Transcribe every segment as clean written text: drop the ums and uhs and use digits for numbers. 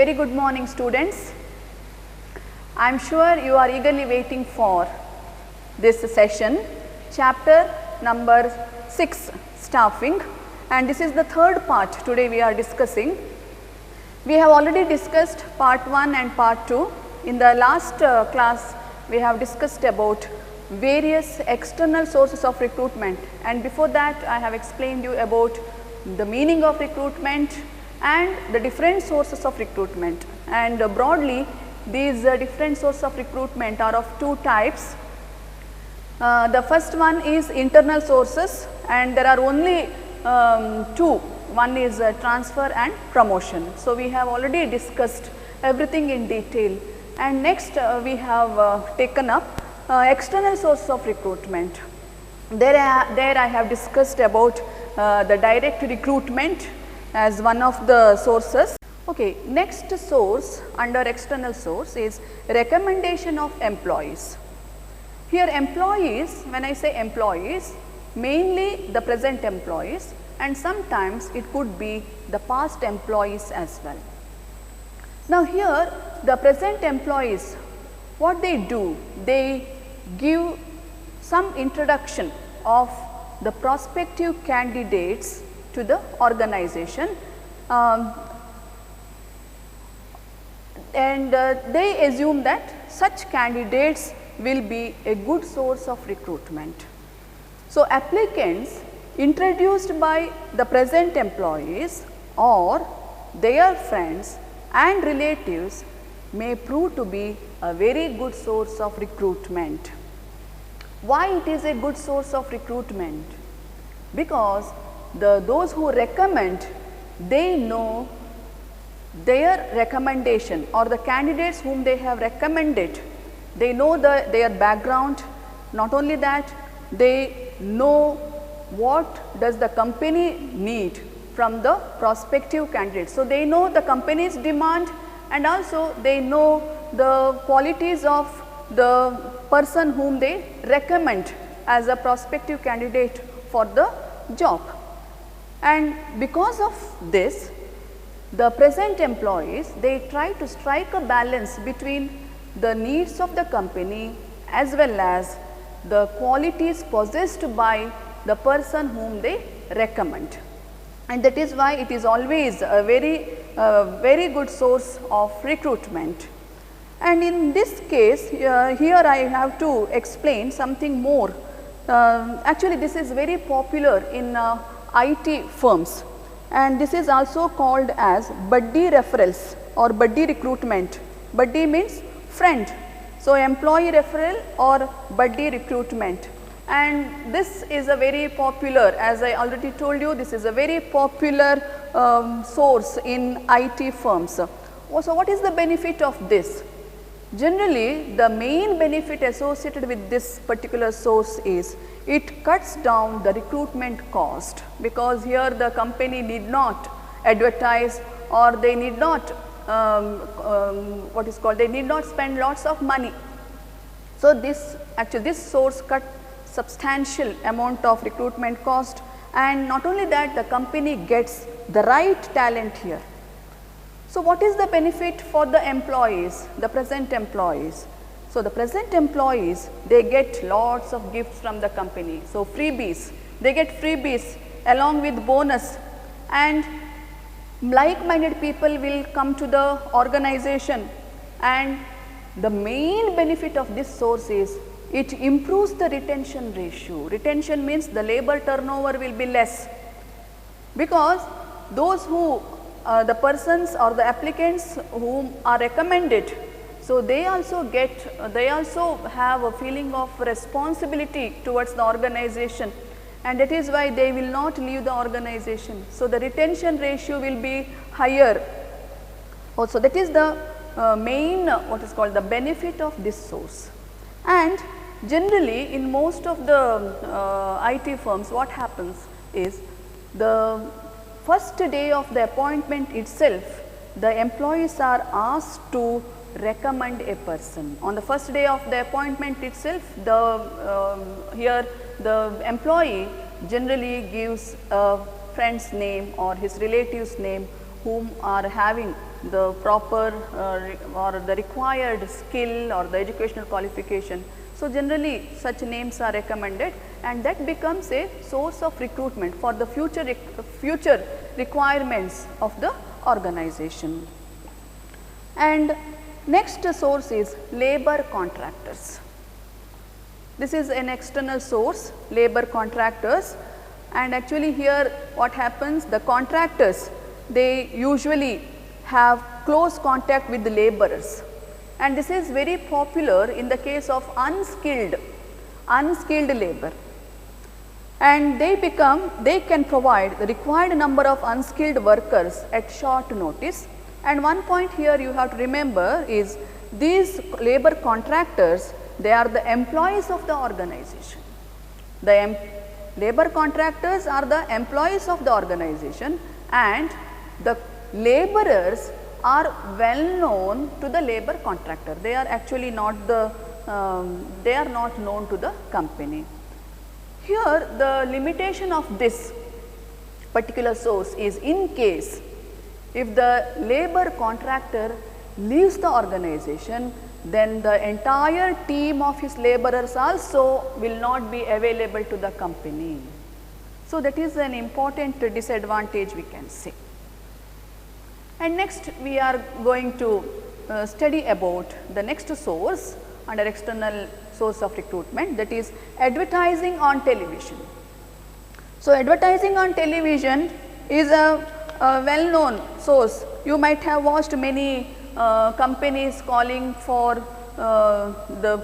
Very good morning, students. I am sure you are eagerly waiting for this session, chapter number 6, staffing, and this is the third part today we are discussing. We have already discussed part 1 and part 2. In the last class, we have discussed about various external sources of recruitment, and before that I have explained you about the meaning of recruitment and the different sources of recruitment, and broadly these different sources of recruitment are of two types. The first one is internal sources, and there are only two. One is transfer and promotion. So, we have already discussed everything in detail, and next we have taken up external sources of recruitment. There I have discussed about the direct recruitment as one of the sources. Okay, next source under external source is recommendation of employees. Here employees, when I say employees, mainly the present employees, and sometimes it could be the past employees as well. Now here the present employees, what they do, they give some introduction of the prospective candidates to the organization, and they assume that such candidates will be a good source of recruitment. So, applicants introduced by the present employees or their friends and relatives may prove to be a very good source of recruitment. Why it is a good source of recruitment? Because those who recommend, they know their recommendation or the candidates whom they have recommended, they know their background. Not only that, they know what does the company need from the prospective candidates. So, they know the company's demand, and also they know the qualities of the person whom they recommend as a prospective candidate for the job. And because of this, the present employees, they try to strike a balance between the needs of the company as well as the qualities possessed by the person whom they recommend, and that is why it is always a very good source of recruitment. And in this case, here I have to explain something more. Actually, this is very popular in IT firms, and this is also called as buddy referrals or buddy recruitment. Buddy means friend. So, employee referral or buddy recruitment, and this is a very popular, as I already told you, this is a very popular source in IT firms. So, what is the benefit of this? Generally, the main benefit associated with this particular source is it cuts down the recruitment cost, because here the company need not advertise or they need not they need not spend lots of money. So, this source cut substantial amount of recruitment cost, and not only that, the company gets the right talent here. So, what is the benefit for the employees, the present employees? So, the present employees, they get lots of gifts from the company. So, freebies, they get freebies along with bonus, and like-minded people will come to the organization, and the main benefit of this source is it improves the retention ratio. Retention means the labor turnover will be less, because those who the persons or the applicants whom are recommended, so they also have a feeling of responsibility towards the organization, and that is why they will not leave the organization. So, the retention ratio will be higher. Also, that is the main the benefit of this source. And generally in most of the IT firms, what happens is the first day of the appointment itself, the employees are asked to recommend a person. On the first day of the appointment itself, here the employee generally gives a friend's name or his relative's name whom are having the proper or the required skill or the educational qualification. So, generally such names are recommended, and that becomes a source of recruitment for the future requirements of the organization. And next source is labor contractors. This is an external source, labor contractors, and actually here what happens, the contractors, they usually have close contact with the laborers, and this is very popular in the case of unskilled labor, and they can provide the required number of unskilled workers at short notice. And one point here you have to remember is these labor contractors, they are the employees of the organization. The labor contractors are the employees of the organization, and the laborers are well known to the labor contractor. They are actually not the they are not known to the company. Here the limitation of this particular source is in case if the labor contractor leaves the organization, then the entire team of his laborers also will not be available to the company. So, that is an important disadvantage we can say. And next we are going to study about the next source under external source of recruitment, that is advertising on television. So, advertising on television is a well known source. You might have watched many companies calling for the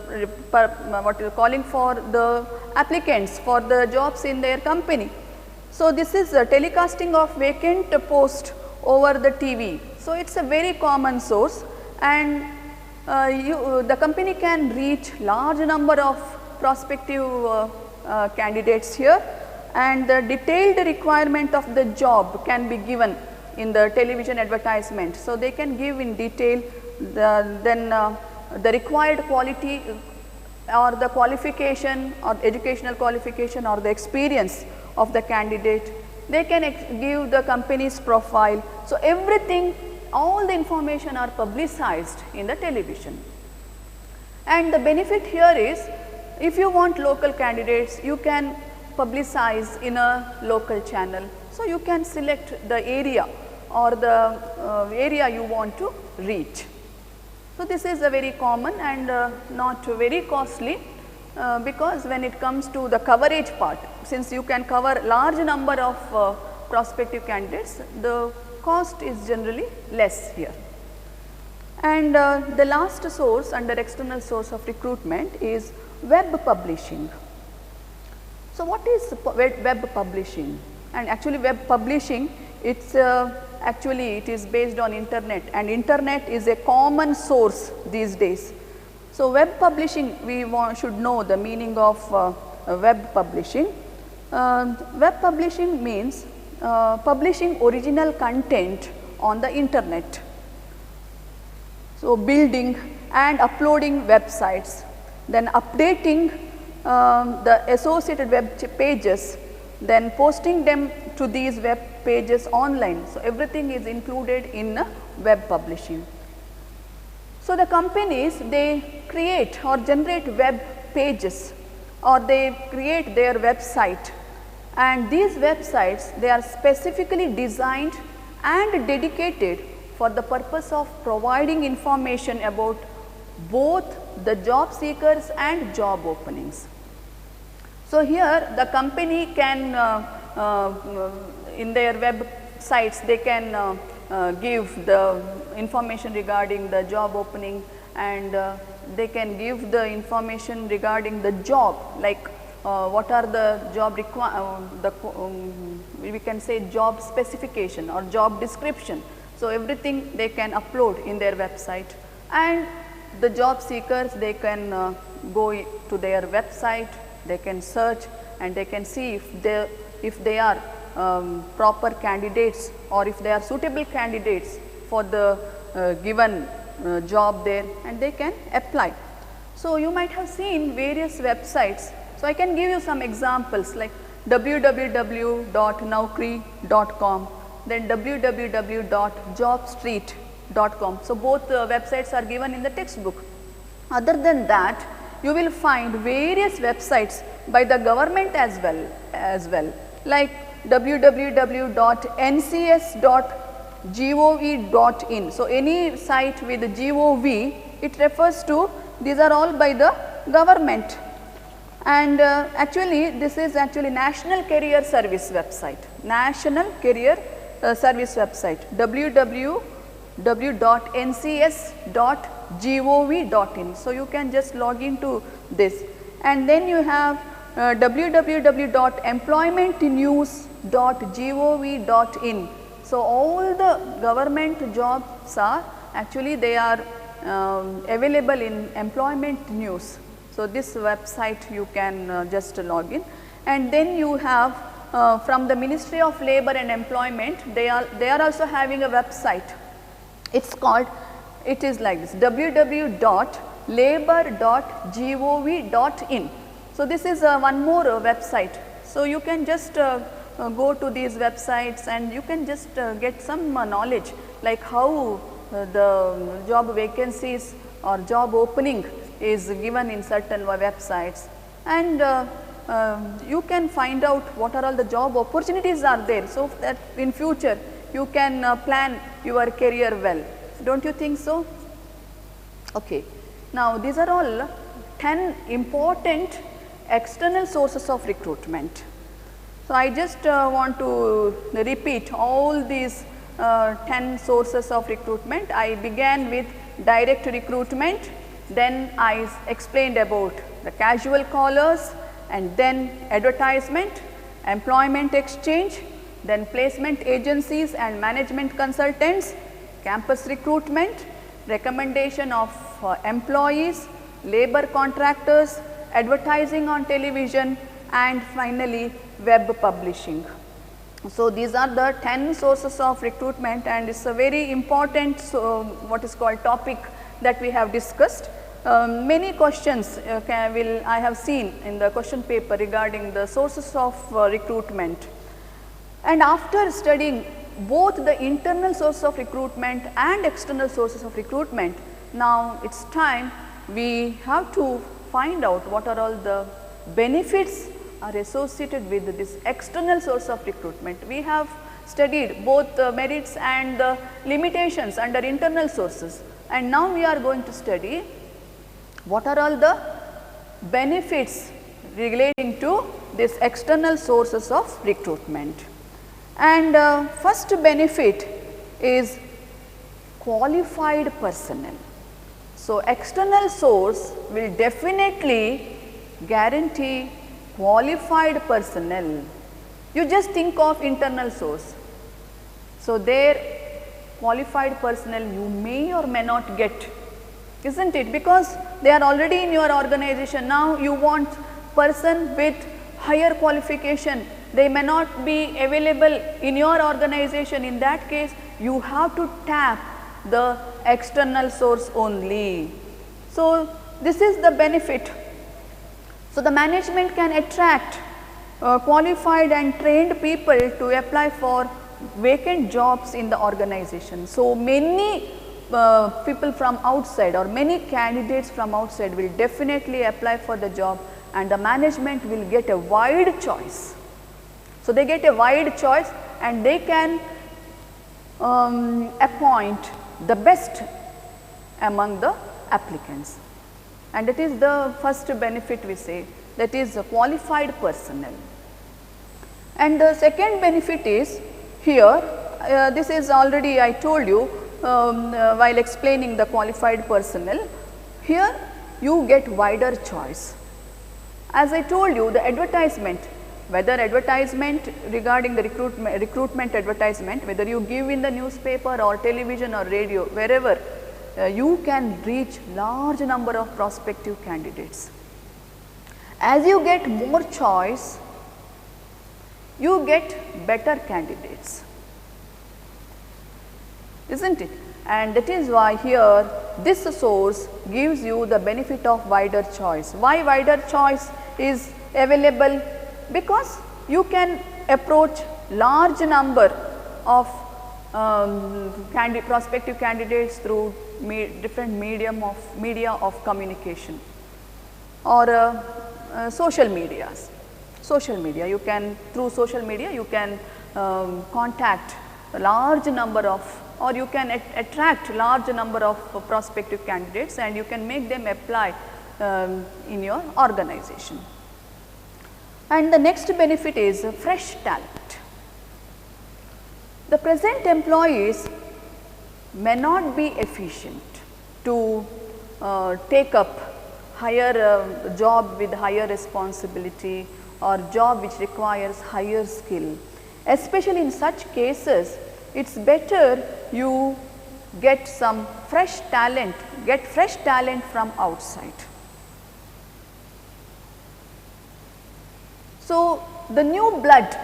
applicants for the jobs in their company. So, this is a telecasting of vacant post over the TV. So, it is a very common source, and the company can reach large number of prospective candidates here, and the detailed requirement of the job can be given in the television advertisement. So, they can give in detail the required quality or the qualification or educational qualification or the experience of the candidate. They can give the company's profile. So, everything, all the information are publicized in the television. And the benefit here is, if you want local candidates, you can publicize in a local channel. So, you can select the area or the area you want to reach. So, this is a very common and not very costly, because when it comes to the coverage part, since you can cover large number of prospective candidates, the cost is generally less here. And the last source under external source of recruitment is web publishing. So, what is web publishing? And actually web publishing, it's actually it is based on internet, and internet is a common source these days. So, web publishing, we should know the meaning of web publishing. Web publishing means publishing original content on the internet. So, building and uploading websites, then updating the associated web pages, then posting them to these web pages online. So, everything is included in web publishing. So, the companies, they create or generate web pages, or they create their website, and these websites, they are specifically designed and dedicated for the purpose of providing information about both the job seekers and job openings. So, here the company can in their websites, they can give the information regarding the job opening, and they can give the information regarding the job, like what are the job we can say job specification or job description. So, everything they can upload in their website, and the job seekers, they can go to their website, they can search, and they can see if they are proper candidates, or if they are suitable candidates for the given job there, and they can apply. So, you might have seen various websites. So, I can give you some examples like www.naukri.com, then www.jobstreet, .com. So, both websites are given in the textbook. Other than that, you will find various websites by the government as well like www.ncs.gov.in. So, any site with gov, it refers to, these are all by the government. And actually this is actually National Career Service website, National Career Service website, www.ncs.gov.in. So, you can just log into this, and then you have www.employmentnews.gov.in. So, all the government jobs are actually they are available in employment news. So, this website you can just log in, and then you have from the Ministry of Labour and Employment, they are also having a website. It's called, it is like this, www.labor.gov.in. So, this is one more website. So, you can just go to these websites and you can just get some knowledge like how the job vacancies or job opening is given in certain websites, and you can find out what are all the job opportunities are there. So, that in future you can plan your career well, do not you think so? Okay. Now, these are all 10 important external sources of recruitment. So, I just want to repeat all these 10 sources of recruitment. I began with direct recruitment, then I explained about the casual callers, and then advertisement, employment exchange, then placement agencies and management consultants, campus recruitment, recommendation of employees, labor contractors, advertising on television, and finally web publishing. So, these are the 10 sources of recruitment, and it is a very important what is called topic that we have discussed. Many questions I have seen in the question paper regarding the sources of recruitment, and after studying both the internal source of recruitment and external sources of recruitment, now it is time we have to find out what are all the benefits are associated with this external source of recruitment. We have studied both the merits and the limitations under internal sources, and now we are going to study what are all the benefits relating to this external sources of recruitment. And first benefit is qualified personnel. So, external source will definitely guarantee qualified personnel. You just think of internal source. So, there qualified personnel you may or may not get, isn't it? Because they are already in your organization. Now, you want person with higher qualification, they may not be available in your organization. In that case, you have to tap the external source only. So, this is the benefit. So, the management can attract qualified and trained people to apply for vacant jobs in the organization. So, many people from outside or many candidates from outside will definitely apply for the job, and the management will get a wide choice. So, they get a wide choice and they can appoint the best among the applicants, and that is the first benefit we say, that is qualified personnel. And the second benefit is here, this is already I told you while explaining the qualified personnel. Here you get wider choice. As I told you, the advertisement, whether advertisement regarding the recruitment advertisement, whether you give in the newspaper or television or radio, wherever you can reach large number of prospective candidates. As you get more choice, you get better candidates, isn't it? And that is why here this source gives you the benefit of wider choice. Why wider choice is available? Because you can approach large number of prospective candidates through different media of communication or social medias. Social media, you can through social media you can contact a large number of, or you can attract large number of prospective candidates and you can make them apply in your organization. And the next benefit is fresh talent. The present employees may not be efficient to take up higher job with higher responsibility or job which requires higher skill. Especially in such cases, it is better you get some fresh talent, from outside. So, the new blood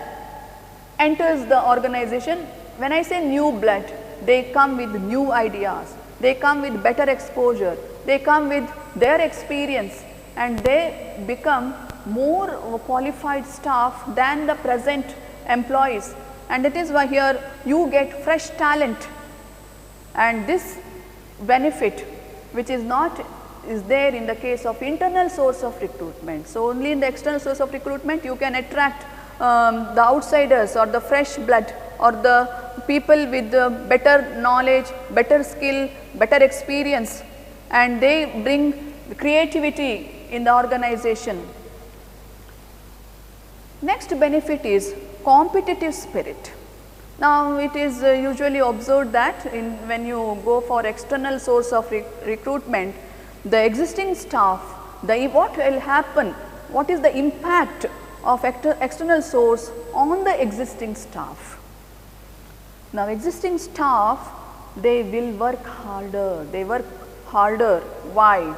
enters the organization. When I say new blood, they come with new ideas, they come with better exposure, they come with their experience and they become more qualified staff than the present employees, and it is why here you get fresh talent, and this benefit which is there in the case of internal source of recruitment. So, only in the external source of recruitment you can attract the outsiders or the fresh blood or the people with better knowledge, better skill, better experience, and they bring creativity in the organization. Next benefit is competitive spirit. Now, it is usually observed that when you go for external source of recruitment, the existing staff, what will happen, what is the impact of external source on the existing staff. Now, existing staff, they will work harder, why?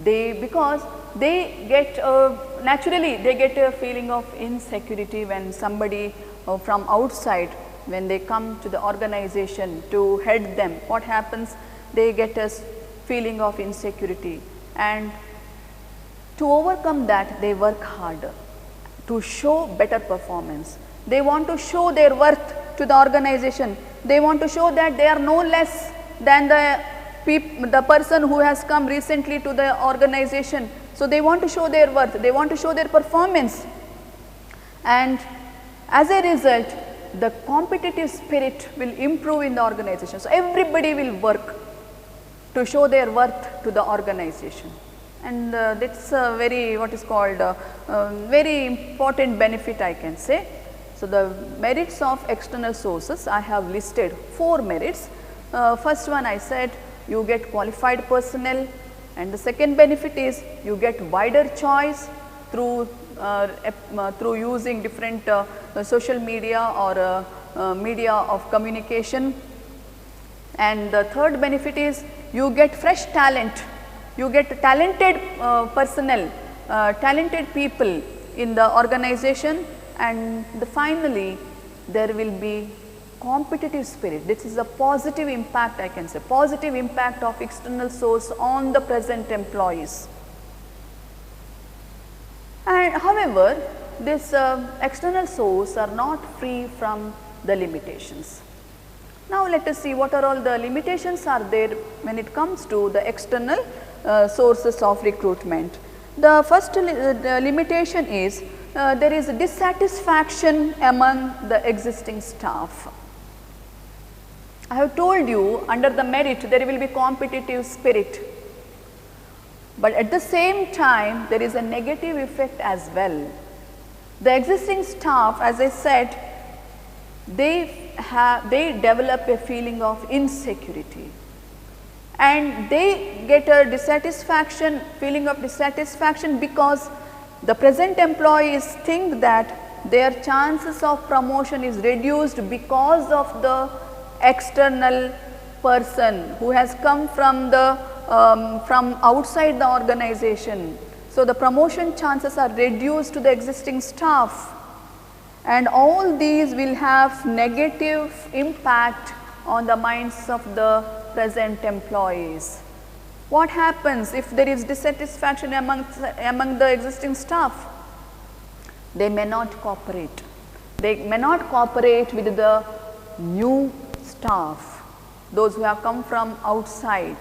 Because they get naturally they get a feeling of insecurity when somebody from outside, when they come to the organization to head them, what happens? They get a feeling of insecurity, and to overcome that they work harder to show better performance. They want to show their worth to the organization, they want to show that they are no less than the person who has come recently to the organization. So, they want to show their worth, they want to show their performance, and as a result the competitive spirit will improve in the organization. So, everybody will work to show their worth to the organization, and that is a very what is called very important benefit, I can say. So, the merits of external sources, I have listed 4 merits. First one I said, you get qualified personnel, and the second benefit is you get wider choice through using different social media or media of communication, and the third benefit is you get fresh talent, you get talented personnel, talented people in the organization, and finally there will be competitive spirit. This is a positive impact, I can say, positive impact of external source on the present employees. And however, this external source are not free from the limitations. Now, let us see what are all the limitations are there when it comes to the external sources of recruitment. The first limitation is there is dissatisfaction among the existing staff. I have told you under the merit there will be competitive spirit, but at the same time there is a negative effect as well. The existing staff, as I said, they develop a feeling of insecurity, and they get a feeling of dissatisfaction because the present employees think that their chances of promotion is reduced because of the external person who has come from outside the organization. So, the promotion chances are reduced to the existing staff, and all these will have negative impact on the minds of the present employees. What happens if there is dissatisfaction among the existing staff? They may not cooperate. They may not cooperate with the new staff, those who have come from outside.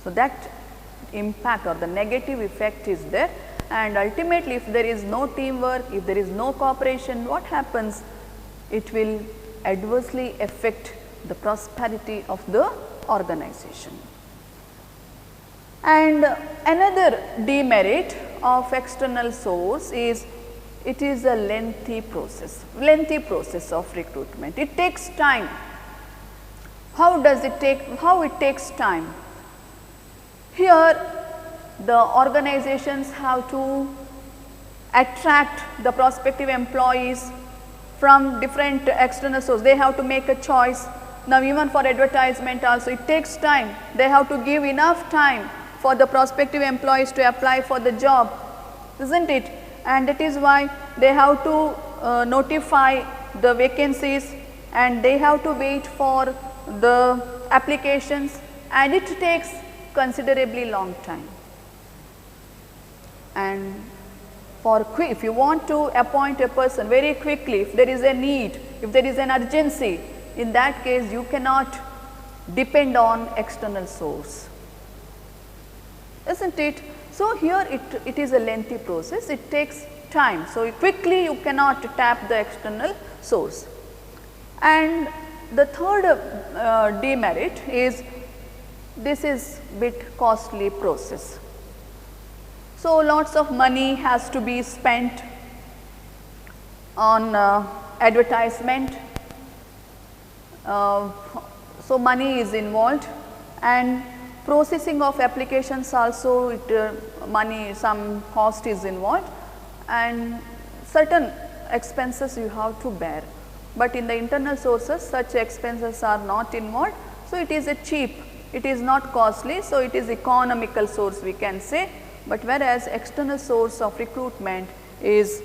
So, that impact or the negative effect is there, and ultimately if there is no teamwork, if there is no cooperation, what happens? It will adversely affect the prosperity of the organization. And another demerit of external source is it is a lengthy process of recruitment. It takes time. How does it take, how it takes time? Here the organizations have to attract the prospective employees from different external sources. They have to make a choice. Now even for advertisement also it takes time. They have to give enough time for the prospective employees to apply for the job, isn't it? And that is why they have to notify the vacancies, and they have to wait for the applications, and it takes considerably long time. And for if you want to appoint a person very quickly, if there is a need, if there is an urgency, in that case you cannot depend on external source, isn't it? So, here it is a lengthy process, it takes time. So, quickly you cannot tap the external source. And the third demerit is this is bit costly process. So, lots of money has to be spent on advertisement. So, money is involved, and processing of applications also money, some cost is involved, and certain expenses you have to bear. But in the internal sources such expenses are not involved. So, it is a cheap, it is not costly. So, it is economical source we can say, but whereas external source of recruitment is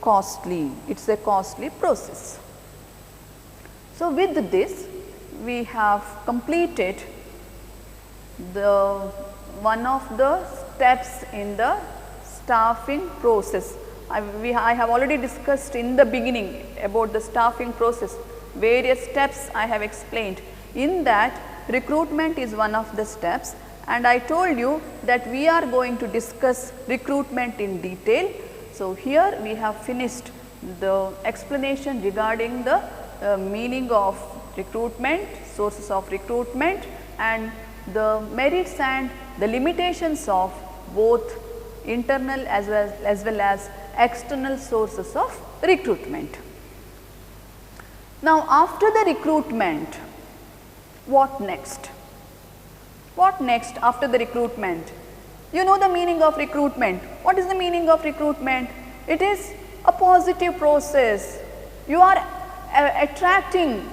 costly, it is a costly process. So, with this we have completed the one of the steps in the staffing process. I have already discussed in the beginning about the staffing process, various steps I have explained. In that, recruitment is one of the steps, and I told you that we are going to discuss recruitment in detail. So, here we have finished the explanation regarding the meaning of recruitment, sources of recruitment, and the merits and the limitations of both internal as well as external sources of recruitment. Now, after the recruitment, what next? What next after the recruitment? You know the meaning of recruitment. What is the meaning of recruitment? It is a positive process. You are attracting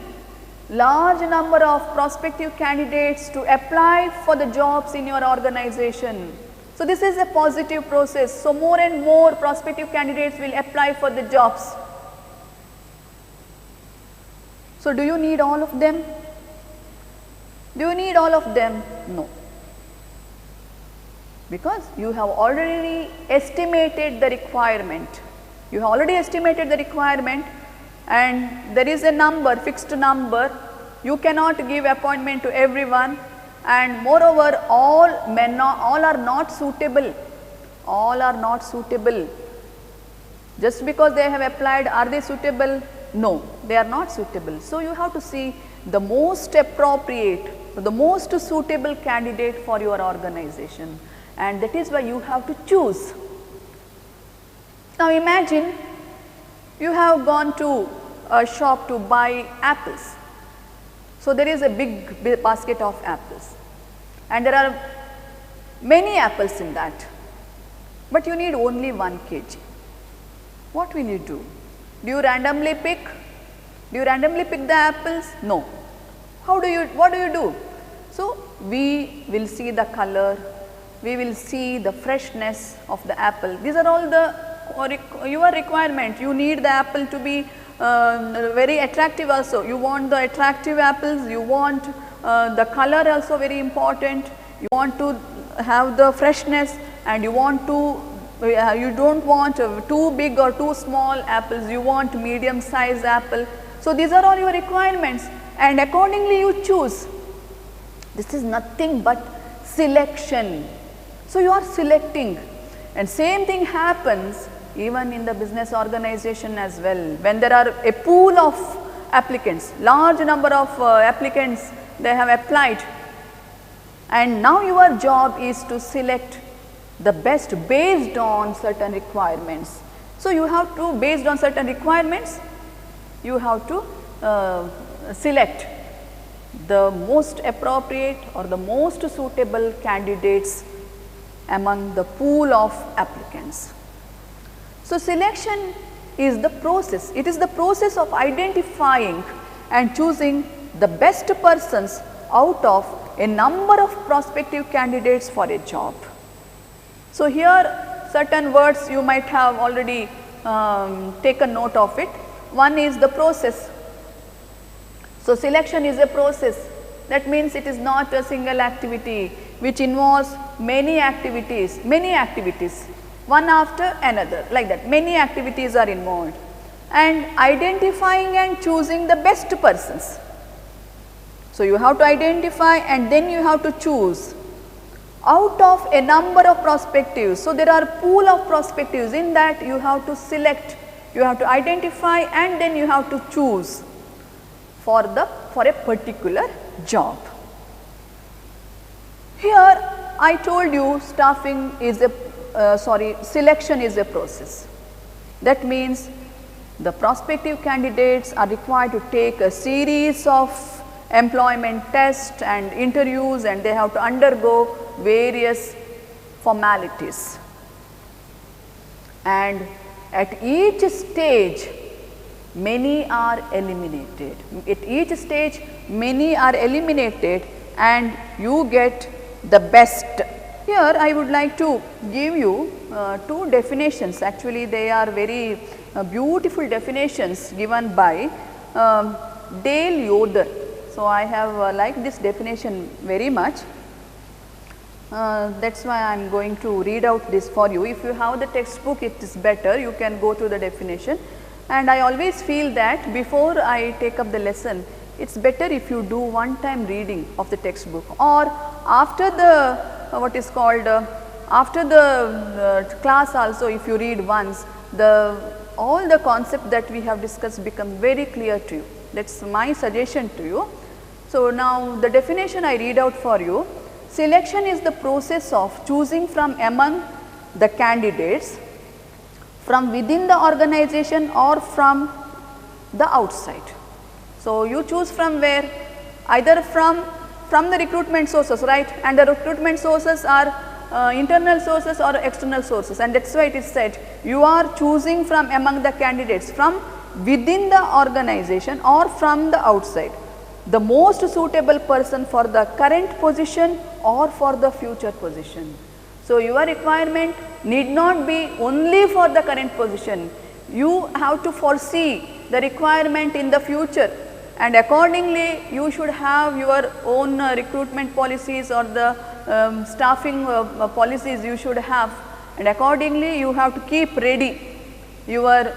large number of prospective candidates to apply for the jobs in your organization. So, this is a positive process. So, more and more prospective candidates will apply for the jobs. So, do you need all of them? Do you need all of them? No, because you have already estimated the requirement. You have already estimated the requirement, and there is a number, fixed number. You cannot give appointment to everyone, and moreover all are not suitable. All are not suitable. Just because they have applied, are they suitable? No, they are not suitable. So, you have to see the most appropriate, the most suitable candidate for your organization, and that is why you have to choose. Now, imagine you have gone to a shop to buy apples. So, there is a big basket of apples, and there are many apples in that, but you need only 1 kg. What will you do? Do you randomly pick? Do you randomly pick the apples? No. What do you do? So, we will see the color, we will see the freshness of the apple. These are all your requirement. You need the apple to be very attractive also. You want the attractive apples, you want the color also very important, you want to have the freshness, and you want to you do not want too big or too small apples, you want medium size apple. So, So, these are all your requirements and accordingly you choose. This is nothing but selection. So, you are selecting, and same thing happens even in the business organization as well. When there are a pool of applicants, large number of applicants they have applied, and now your job is to select the best based on certain requirements. So, you have to, based on certain requirements, you have to select the most appropriate or the most suitable candidates among the pool of applicants. So, selection is the process, it is the process of identifying and choosing the best persons out of a number of prospective candidates for a job. So, here certain words you might have already taken note of it. One is the process. So, selection is a process, that means it is not a single activity which involves many activities, one after another, like that many activities are involved, and identifying and choosing the best persons. So, you have to identify and then you have to choose out of a number of prospectives. So, there are pool of prospectives, in that you have to select, you have to identify and then you have to choose for a particular job. Here I told you staffing is a selection is a process. That means the prospective candidates are required to take a series of employment tests and interviews, and they have to undergo various formalities, and at each stage many are eliminated. At each stage many are eliminated and you get the best. Here I would like to give you two definitions. Actually they are very beautiful definitions given by Dale Yoder. So, I have liked this definition very much. That is why I am going to read out this for you. If you have the textbook, it is better, you can go to the definition. And I always feel that before I take up the lesson, it is better if you do one time reading of the textbook, or after the what is called after the class also, if you read once, all the concept that we have discussed become very clear to you. That is my suggestion to you. So, now the definition I read out for you. Selection is the process of choosing from among the candidates from within the organization or from the outside. So, you choose from where? Either from the recruitment sources, right, and the recruitment sources are internal sources or external sources, and that is why it is said you are choosing from among the candidates from within the organization or from the outside, the most suitable person for the current position or for the future position. So, your requirement need not be only for the current position, you have to foresee the requirement in the future, and accordingly you should have your own recruitment policies or the staffing policies you should have, and accordingly you have to keep ready your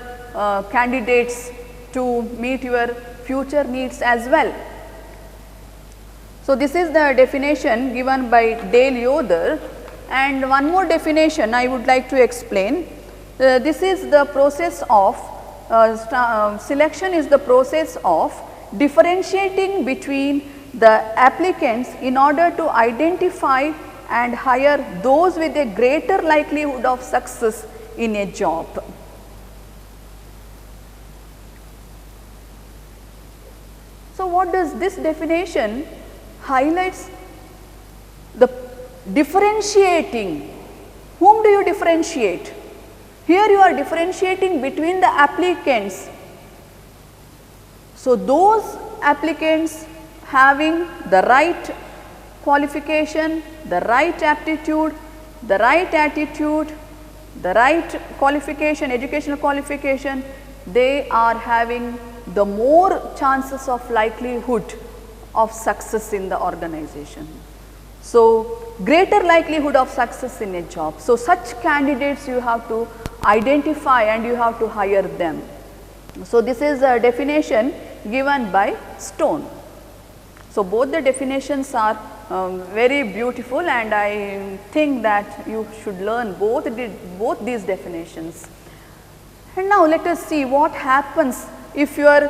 candidates to meet your future needs as well. So, this is the definition given by Dale Yoder, and one more definition I would like to explain. This is the process of selection is the process of differentiating between the applicants in order to identify and hire those with a greater likelihood of success in a job. So, what does this definition highlights? The differentiating. Whom do you differentiate? Here you are differentiating between the applicants. So, those applicants having the right qualification, the right aptitude, the right attitude, the right qualification, educational qualification, they are having the more chances of likelihood of success in the organization. So, greater likelihood of success in a job. So, such candidates you have to identify and you have to hire them. So, this is a definition given by Stone. So, both the definitions are very beautiful, and I think that you should learn both these definitions. And now let us see what happens if you are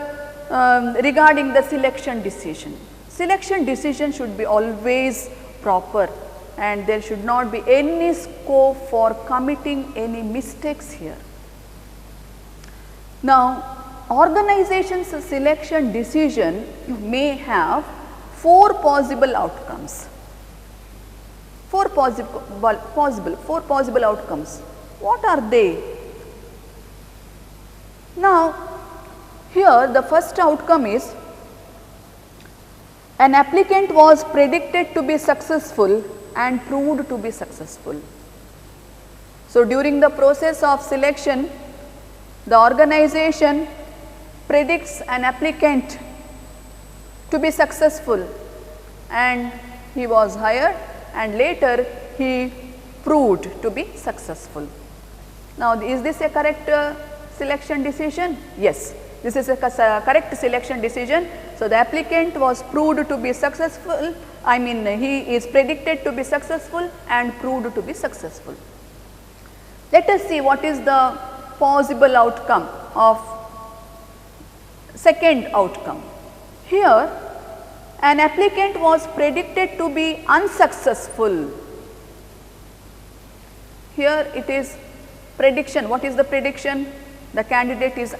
regarding the selection decision. Selection decision should be always proper, and there should not be any scope for committing any mistakes here. Now, organization's selection decision may have 4 possible outcomes. 4 possible outcomes. What are they? Now, here the first outcome is an applicant was predicted to be successful and proved to be successful. So, during the process of selection, the organization predicts an applicant to be successful, and he was hired, and later he proved to be successful. Now, is this a correct selection decision? Yes, this is a correct selection decision. So, the applicant was proved to be successful, he is predicted to be successful and proved to be successful. Let us see what is the possible outcome of second outcome. Here, an applicant was predicted to be unsuccessful. Here it is prediction. What is the prediction? The candidate is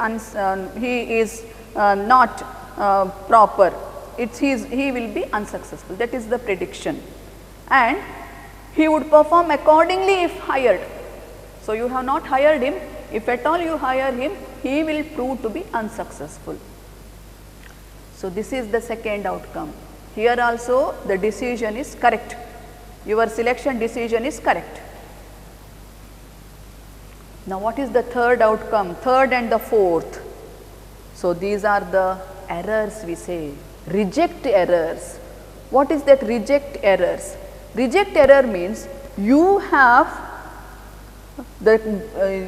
not proper. He will be unsuccessful. That is the prediction, and he would perform accordingly if hired. So, you have not hired him. If at all you hire him, he will prove to be unsuccessful. So, this is the second outcome. Here also the decision is correct. Your selection decision is correct. Now, what is the third outcome? Third and the fourth. So, these are the errors we say, reject errors. What is that reject errors? Reject error means you have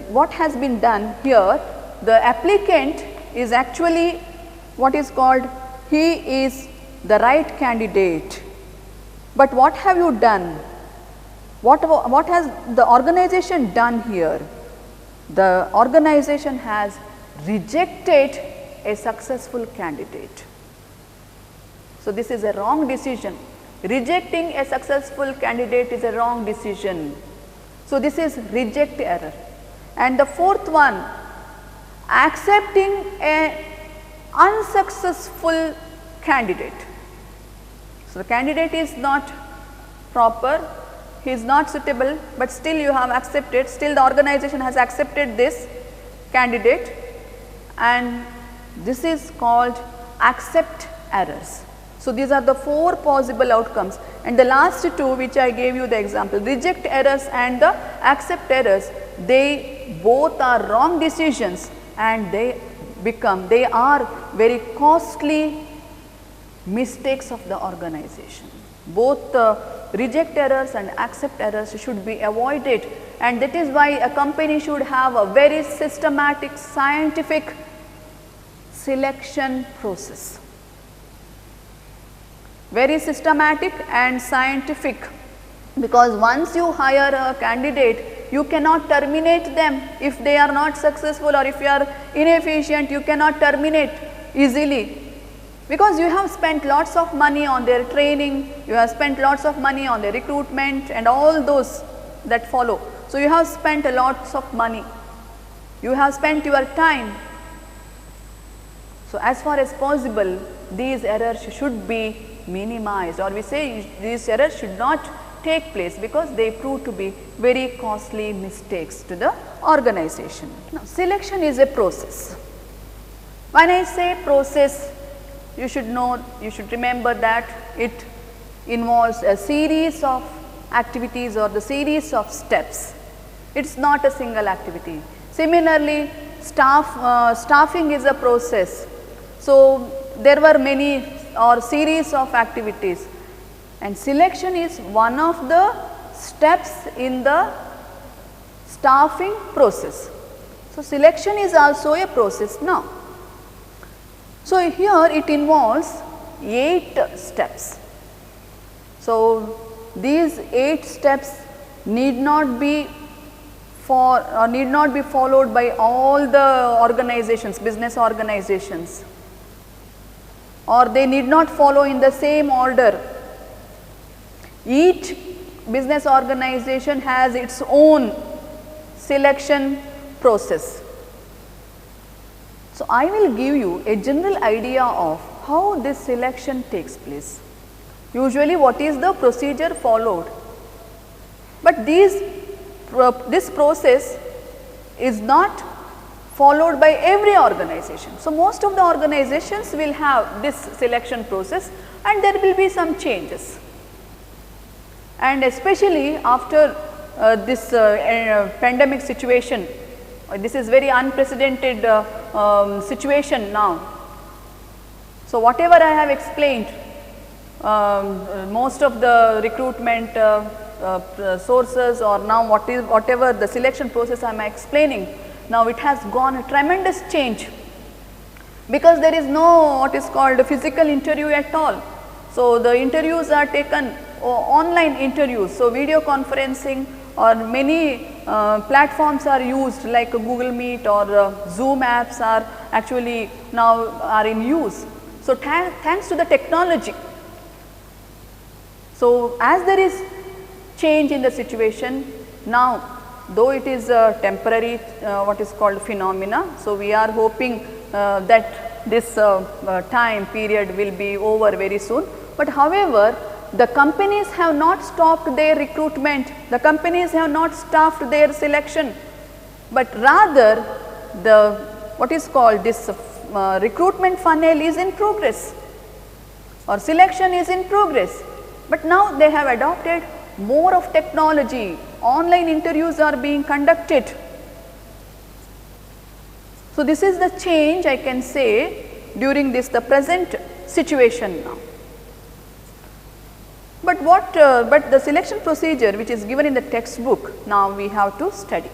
what has been done here, the applicant is actually what is called, he is the right candidate, but what have you done? What has the organization done here? The organization has rejected a successful candidate. So, this is a wrong decision. Rejecting a successful candidate is a wrong decision. So, this is reject error. And the fourth one, accepting an unsuccessful candidate. So, the candidate is not proper, he is not suitable, but still you have accepted, still the organization has accepted this candidate, and this is called accept errors. So, these are the 4 possible outcomes, and the last 2 which I gave you the example, reject errors and the accept errors, they both are wrong decisions, and they are very costly mistakes of the organization. Both reject errors and accept errors should be avoided, and that is why a company should have a very systematic scientific selection process. Very systematic and scientific, because once you hire a candidate, you cannot terminate them if they are not successful, or if you are inefficient, you cannot terminate easily, because you have spent lots of money on their training, you have spent lots of money on their recruitment and all those that follow. So, you have spent a lots of money, you have spent your time. So, as far as possible, these errors should be minimized, or we say these errors should not take place, because they prove to be very costly mistakes to the organization. Now, selection is a process. When I say process, you should know, you should remember that it involves a series of activities or the series of steps. It is not a single activity. Similarly, staffing is a process. So, there were many or series of activities, and selection is one of the steps in the staffing process. So, selection is also a process. Now, So, here it involves 8 steps. So, these 8 steps need not be followed by all the organizations, business organizations, or they need not follow in the same order. Each business organization has its own selection process. So, I will give you a general idea of how this selection takes place. Usually what is the procedure followed, but this process is not followed by every organization. So, most of the organizations will have this selection process and there will be some changes. And especially after this pandemic situation, this is very unprecedented situation now. So, whatever I have explained, most of the recruitment sources, or now whatever the selection process I am explaining, now it has gone a tremendous change, because there is no what is called a physical interview at all. So, the interviews are taken online interviews. So, video conferencing or many platforms are used like Google Meet or Zoom apps are actually now are in use. So, thanks to the technology. So, as there is change in the situation now, though it is a temporary what is called phenomena. So, we are hoping that this time period will be over very soon, but however, the companies have not stopped their recruitment, the companies have not stopped their selection, but rather the what is called this recruitment funnel is in progress or selection is in progress, but now they have adopted more of technology, online interviews are being conducted. So, this is the change I can say during the present situation now. But but the selection procedure which is given in the textbook, now we have to study.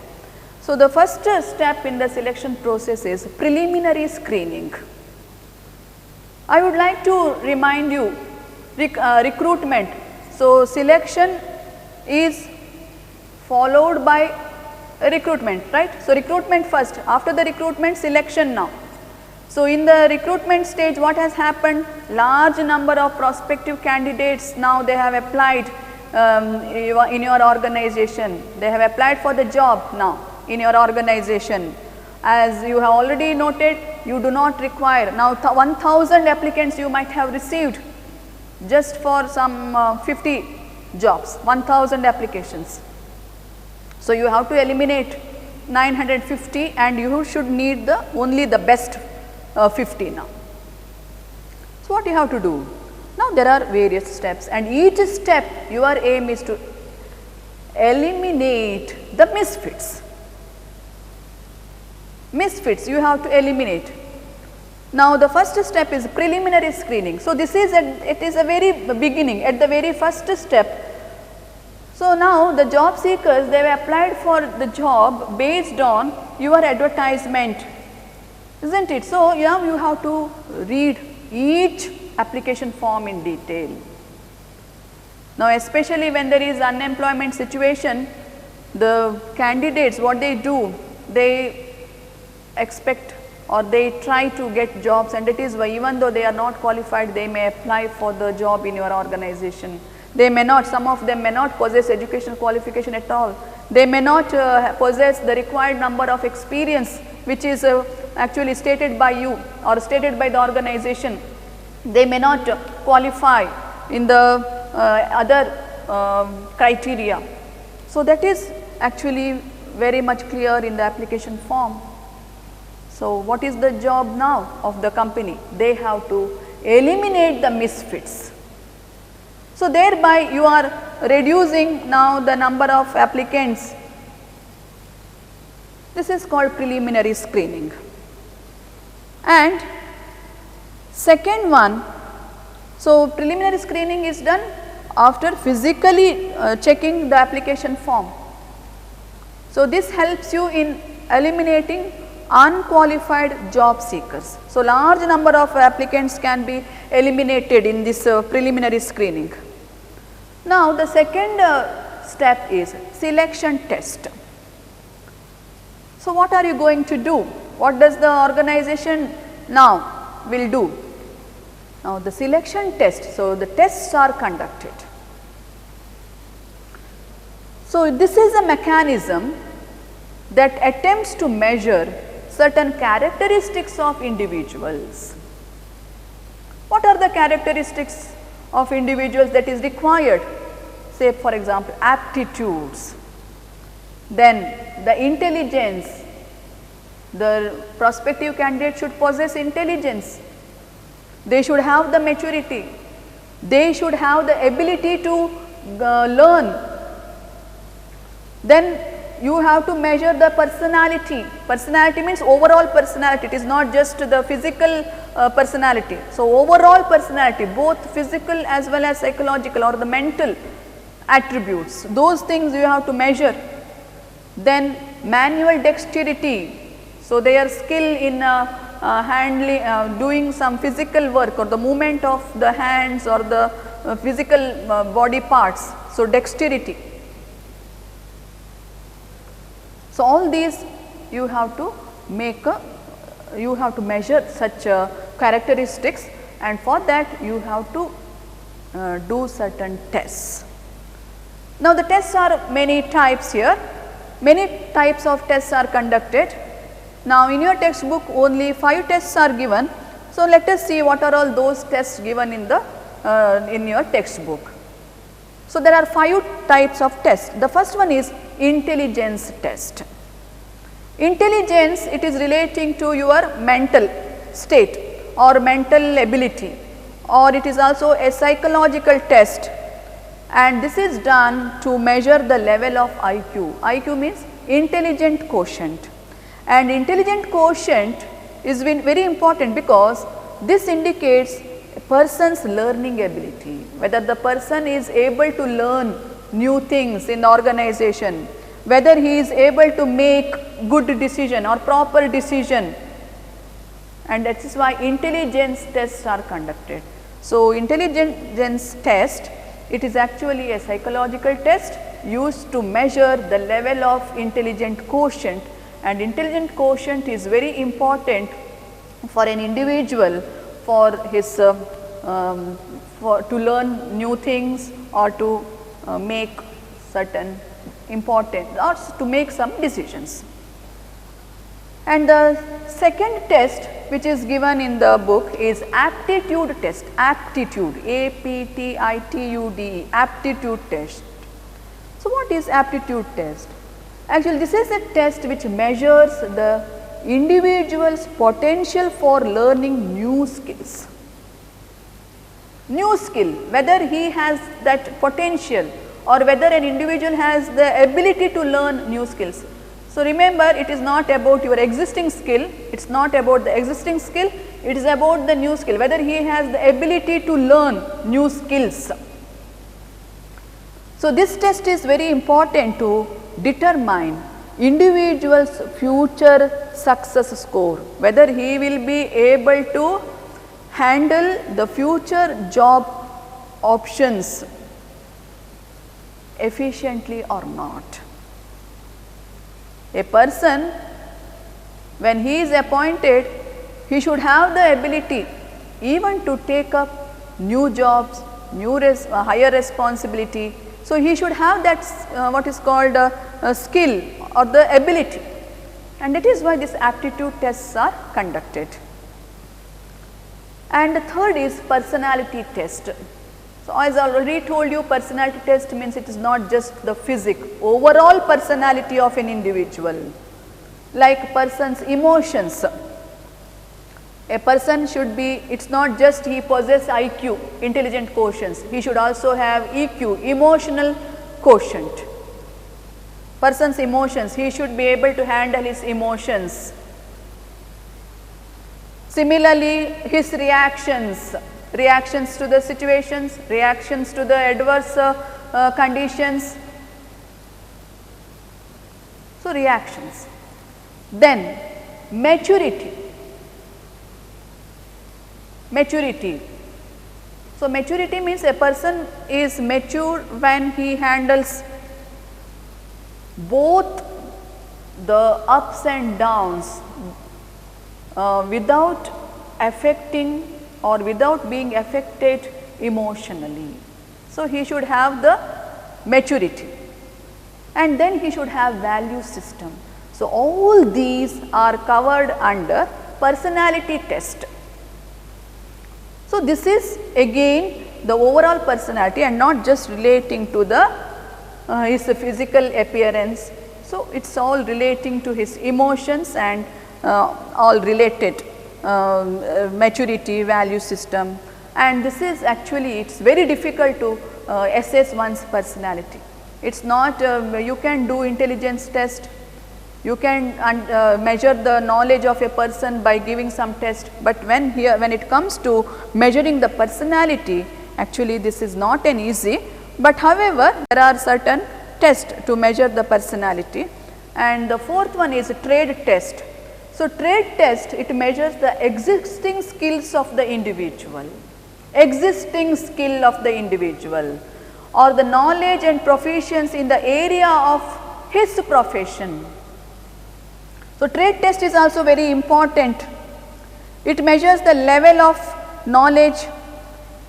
So, the first step in the selection process is preliminary screening. I would like to remind you recruitment. So, selection is followed by recruitment, right. So, recruitment first, after the recruitment selection now. So, in the recruitment stage what has happened, large number of prospective candidates now they have applied in your organization, they have applied for the job now in your organization. As you have already noted, you do not require now 1000 applicants you might have received just for some 50 jobs, 1000 applications. So, you have to eliminate 950 and you should need only the best 50 now. So, what you have to do? Now, there are various steps and each step your aim is to eliminate the misfits. Misfits you have to eliminate. Now, the first step is preliminary screening. So, this is it is a very beginning, at the very first step. So, now the job seekers they have applied for the job based on your advertisement, isn't it? So, now you have to read each application form in detail. Now, especially when there is unemployment situation, the candidates what they do, they expect or they try to get jobs, and it is why even though they are not qualified, they may apply for the job in your organization. They may not, some of them may not possess educational qualification at all. They may not possess the required number of experience which is actually stated by you or stated by the organization. They may not qualify in the other criteria. So, that is actually very much clear in the application form. So, what is the job now of the company? They have to eliminate the misfits. So, thereby you are reducing now the number of applicants. This is called preliminary screening. And second one, so preliminary screening is done after physically checking the application form. So, this helps you in eliminating unqualified job seekers. So, large number of applicants can be eliminated in this preliminary screening. Now, the second step is selection test. So, what are you going to do? What does the organization now will do? Now, the selection test. So, the tests are conducted. So, this is a mechanism that attempts to measure certain characteristics of individuals. What are the characteristics of individuals that is required? Say for example, aptitudes, then the intelligence. The prospective candidate should possess intelligence, they should have the maturity, they should have the ability to learn. Then you have to measure the personality. Personality means overall personality, it is not just the physical personality. So, overall personality, both physical as well as psychological or the mental attributes, those things you have to measure. Then manual dexterity. So, their skill in handling, doing some physical work or the movement of the hands or the physical body parts. So, dexterity. So, all these you have to make you have to measure such characteristics, and for that you have to do certain tests. Now, the tests are many types here, many types of tests are conducted. Now, in your textbook only 5 tests are given. So, let us see what are all those tests given in the in your textbook. So, there are 5 types of tests. The first one is intelligence test. Intelligence, it is relating to your mental state or mental ability, or it is also a psychological test, and this is done to measure the level of IQ. IQ means intelligent quotient, and intelligent quotient is very important because this indicates a person's learning ability, whether the person is able to learn new things in the organization, whether he is able to make good decision or proper decision, and that is why intelligence tests are conducted. So, intelligence test, it is actually a psychological test used to measure the level of intelligent quotient, and intelligent quotient is very important for an individual for his to learn new things or to make certain important or to make some decisions. And the second test which is given in the book is aptitude test, aptitude, A-P-T-I-T-U-D-E, aptitude test. So, what is aptitude test? Actually, this is a test which measures the individual's potential for learning new skills. New skill, whether he has that potential or whether an individual has the ability to learn new skills. So, remember, it is not about your existing skill, it is not about the existing skill, it is about the new skill, whether he has the ability to learn new skills. So, this test is very important to determine individual's future success score, whether he will be able to handle the future job options efficiently or not. A person, when he is appointed, he should have the ability even to take up new jobs, higher responsibility. So, he should have that what is called a skill or the ability, and that is why these aptitude tests are conducted. And the third is personality test. So, as I already told you, personality test means it is not just the overall personality of an individual, like person's emotions. A person should be, it is not just he possesses IQ, intelligent quotients, he should also have EQ, emotional quotient. Person's emotions, he should be able to handle his emotions. Similarly, his reactions to the situations, reactions to the adverse conditions. So, reactions. Then maturity. Maturity. So, maturity means a person is mature when he handles both the ups and downs without affecting or without being affected emotionally. So, he should have the maturity, and then he should have value system. So, all these are covered under personality test. So, this is again the overall personality and not just relating to the his physical appearance. So, it is all relating to his emotions and all related maturity, value system, and this is actually it is very difficult to assess one's personality. It is not you can do intelligence test, you can measure the knowledge of a person by giving some test, but when it comes to measuring the personality, actually this is not an easy, but however there are certain tests to measure the personality. And the fourth one is a trade test. So, trade test, it measures the existing skills of the individual, or the knowledge and proficiency in the area of his profession. So, trade test is also very important. It measures the level of knowledge,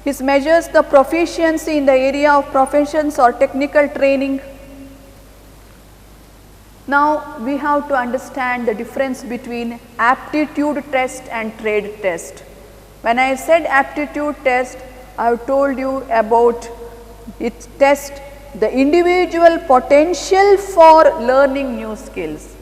it measures the proficiency in the area of professions or technical training. Now, we have to understand the difference between aptitude test and trade test. When I said aptitude test, I have told you about it test the individual potential for learning new skills.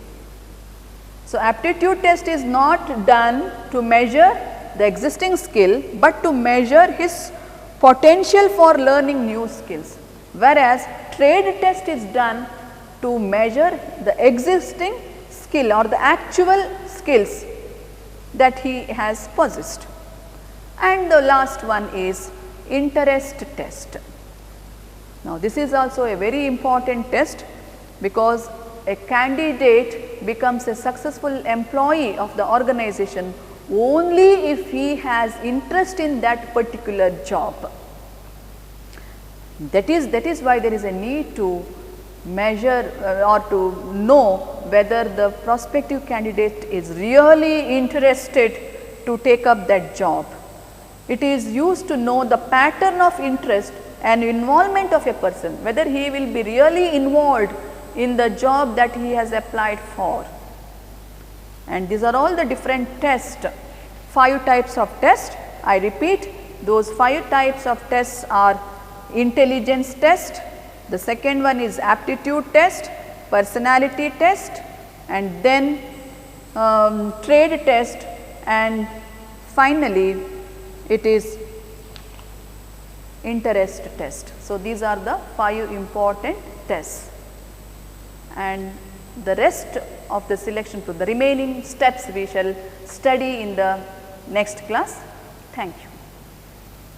So, aptitude test is not done to measure the existing skill, but to measure his potential for learning new skills, whereas trade test is done to measure the existing skill or the actual skills that he has possessed. And the last one is interest test. Now, this is also a very important test, because a candidate becomes a successful employee of the organization only if he has interest in that particular job. That is why there is a need to measure or to know whether the prospective candidate is really interested to take up that job. It is used to know the pattern of interest and involvement of a person, whether he will be really involved in the job that he has applied for. And these are all the different tests, 5 types of tests. I repeat, those 5 types of tests are intelligence test, the second one is aptitude test, personality test, and then trade test, and finally it is interest test. So, these are the 5 important tests, and the rest of the selection to the remaining steps we shall study in the next class. Thank you.